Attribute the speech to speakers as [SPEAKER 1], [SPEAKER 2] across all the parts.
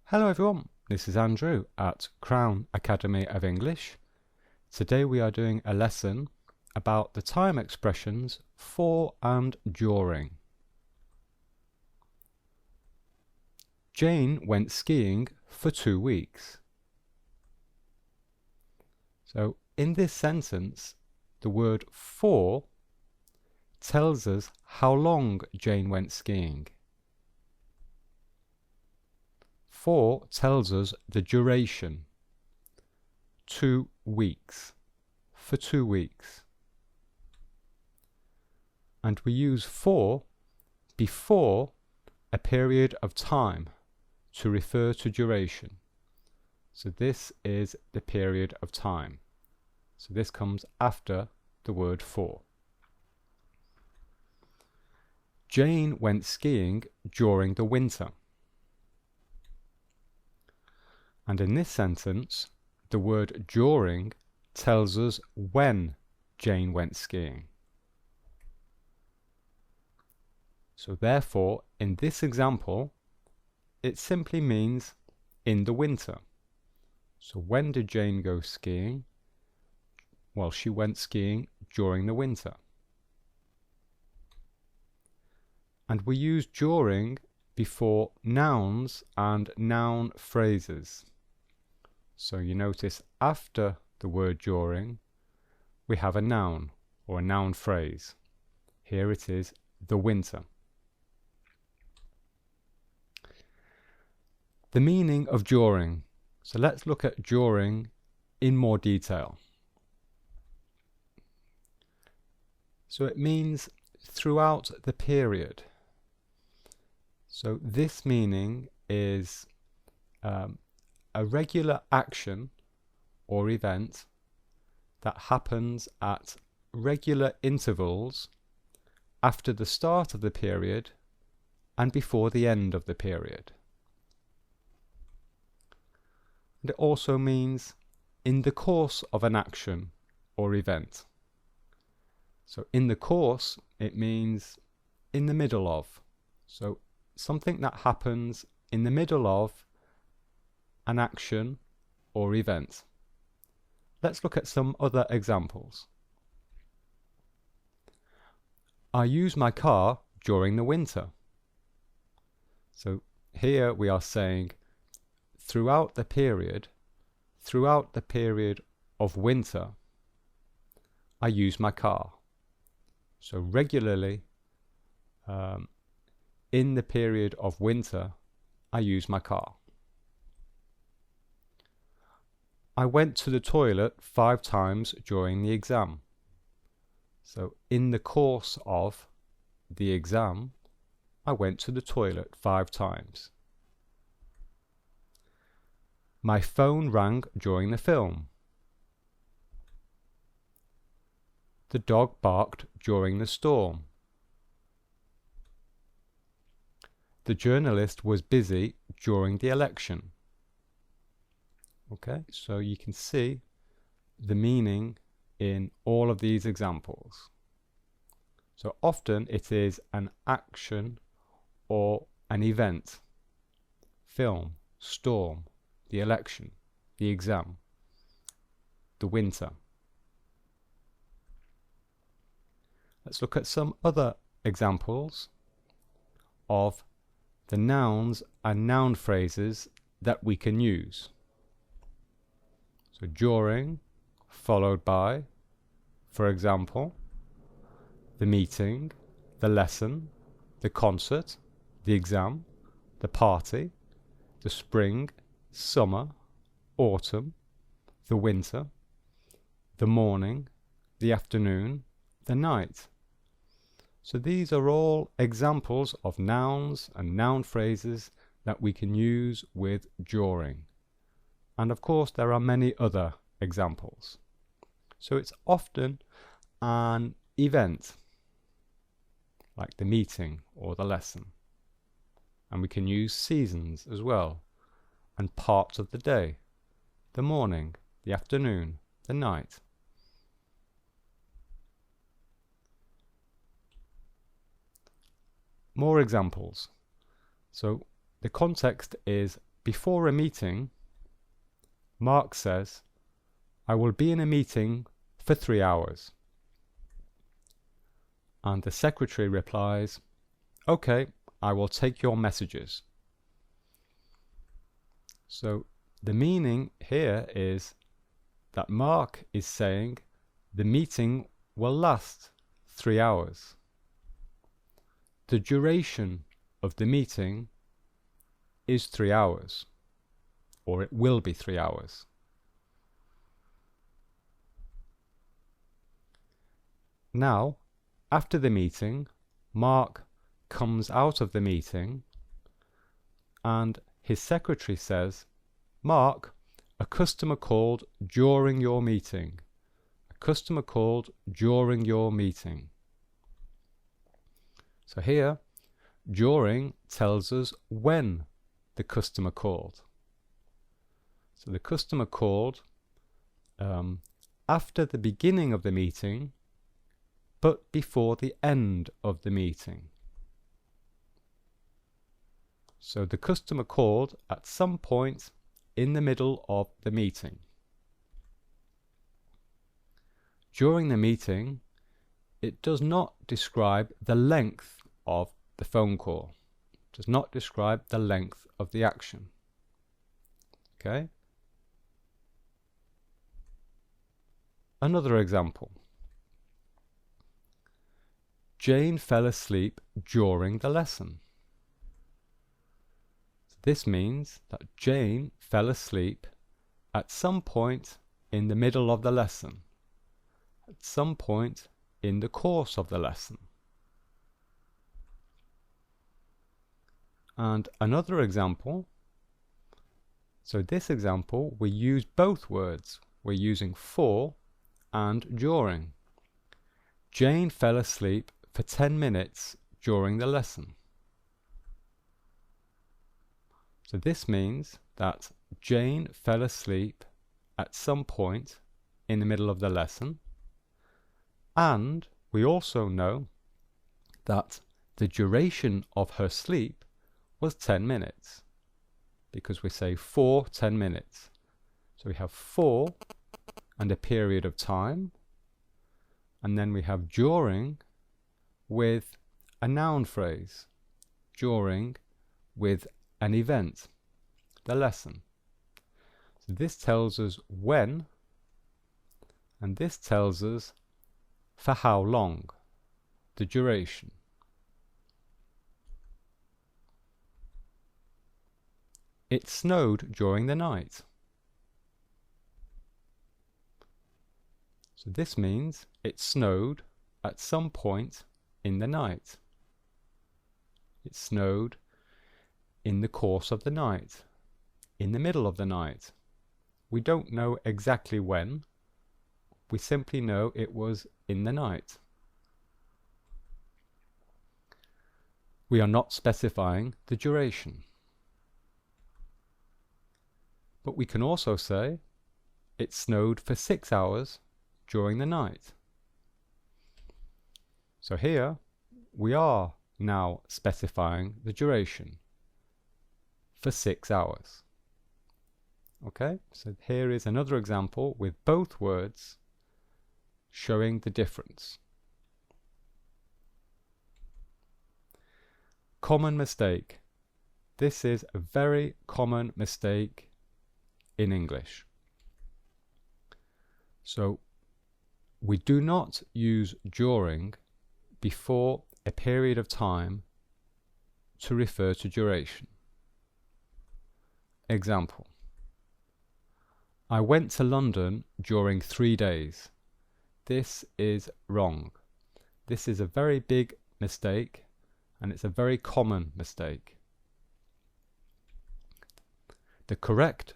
[SPEAKER 1] Hello everyone, this is Andrew at Crown Academy of English. Today we are doing a lesson about the time expressions for and during. Jane went skiing for 2 weeks. So in this sentence, the word for tells us how long Jane went skiing. For tells us the duration, 2 weeks, for 2 weeks. And we use for before a period of time to refer to duration. So this is the period of time. So this comes after the word for. Jane went skiing during the winter. And in this sentence, the word during tells us when Jane went skiing. So therefore, in this example, it simply means in the winter. So when did Jane go skiing? Well, she went skiing during the winter. And we use during before nouns and noun phrases. So you notice after the word during, we have a noun or a noun phrase. Here it is, the winter. The meaning of during. So let's look at during in more detail. So it means throughout the period. So this meaning is a regular action or event that happens at regular intervals after the start of the period and before the end of the period. And it also means in the course of an action or event. So in the course, it means in the middle of. So something that happens in the middle of an action or event. Let's look at some other examples. I use my car during the winter. So here we are saying throughout the period of winter, I use my car. So regularly, in the period of winter, I use my car. I went to the toilet 5 times during the exam. So in the course of the exam, I went to the toilet 5 times. My phone rang during the film. The dog barked during the storm. The journalist was busy during the election. Okay, so you can see the meaning in all of these examples. So often it is an action or an event. Film, storm, the election, the exam, the winter. Let's look at some other examples of the nouns and noun phrases that we can use. So during, followed by, for example, the meeting, the lesson, the concert, the exam, the party, the spring, summer, autumn, the winter, the morning, the afternoon, the night. So these are all examples of nouns and noun phrases that we can use with during. And of course there are many other examples. So it's often an event, like the meeting or the lesson. And we can use seasons as well, and parts of the day, the morning, the afternoon, the night. More examples. So the context is before a meeting, Mark says, "I will be in a meeting for 3 hours." And the secretary replies, "Okay, I will take your messages." So the meaning here is that Mark is saying the meeting will last 3 hours. The duration of the meeting is 3 hours, or it will be 3 hours. Now, after the meeting, Mark comes out of the meeting and his secretary says, "Mark, a customer called during your meeting. A customer called during your meeting." So here, during tells us when the customer called. So the customer called after the beginning of the meeting, but before the end of the meeting. So the customer called at some point in the middle of the meeting. During the meeting, it does not describe the length of the phone call. It does not describe the length of the action. Okay? Another example. Jane fell asleep during the lesson. This means that Jane fell asleep at some point in the middle of the lesson, at some point in the course of the lesson. And another example, so this example we use both words. We're using for and during. Jane fell asleep for 10 minutes during the lesson. So this means that Jane fell asleep at some point in the middle of the lesson, and we also know that the duration of her sleep was 10 minutes, because we say for 10 minutes. So we have for and a period of time, and then we have during with a noun phrase, during with an event, the lesson. So this tells us when, and this tells us for how long, the duration. It snowed during the night. So this means it snowed at some point in the night. It snowed in the course of the night, in the middle of the night. We don't know exactly when. We simply know it was in the night. We are not specifying the duration. But we can also say it snowed for 6 hours during the night. So here we are now specifying the duration for 6 hours. Okay, so here is another example with both words showing the difference. Common mistake. This is a very common mistake in English. So we do not use during before a period of time to refer to duration. Example: I went to London during 3 days. This is wrong. This is a very big mistake, and it's a very common mistake. The correct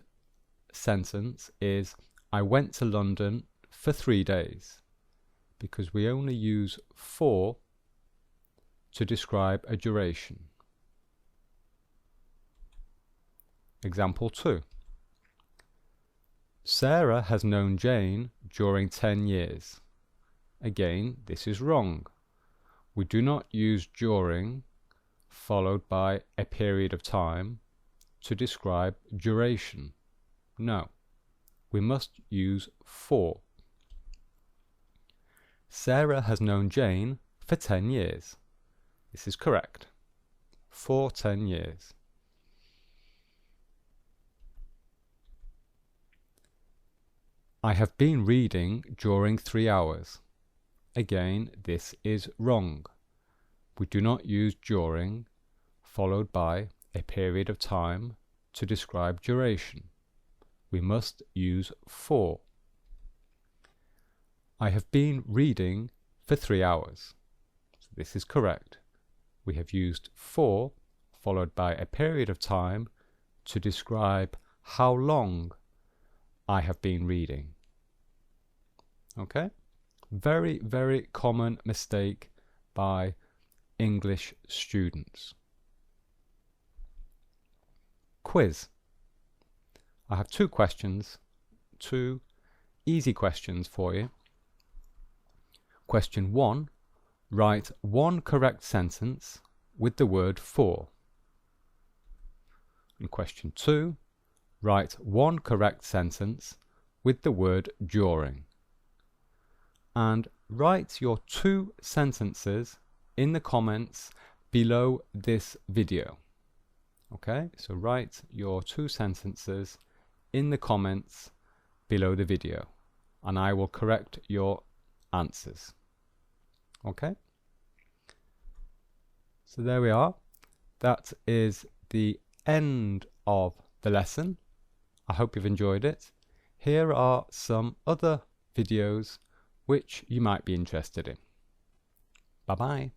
[SPEAKER 1] sentence is I went to London for 3 days, because we only use for to describe a duration. Example 2. Sarah has known Jane during 10 years. Again, this is wrong. We do not use during followed by a period of time to describe duration. No, we must use for. Sarah has known Jane for 10 years. This is correct. For 10 years. I have been reading during 3 hours. Again, this is wrong. We do not use during followed by a period of time to describe duration. We must use for. I have been reading for 3 hours. So this is correct. We have used for followed by a period of time to describe how long I have been reading. Okay? Very, very common mistake by English students. Quiz. I have 2 questions, 2 easy questions for you. Question 1. Write 1 correct sentence with the word for. And question 2. Write 1 correct sentence with the word during. And write your 2 sentences in the comments below this video. Okay, so write your 2 sentences in the comments below the video, and I will correct your answers. Okay, so there we are. That is the end of the lesson. I hope you've enjoyed it. Here are some other videos which you might be interested in. Bye bye.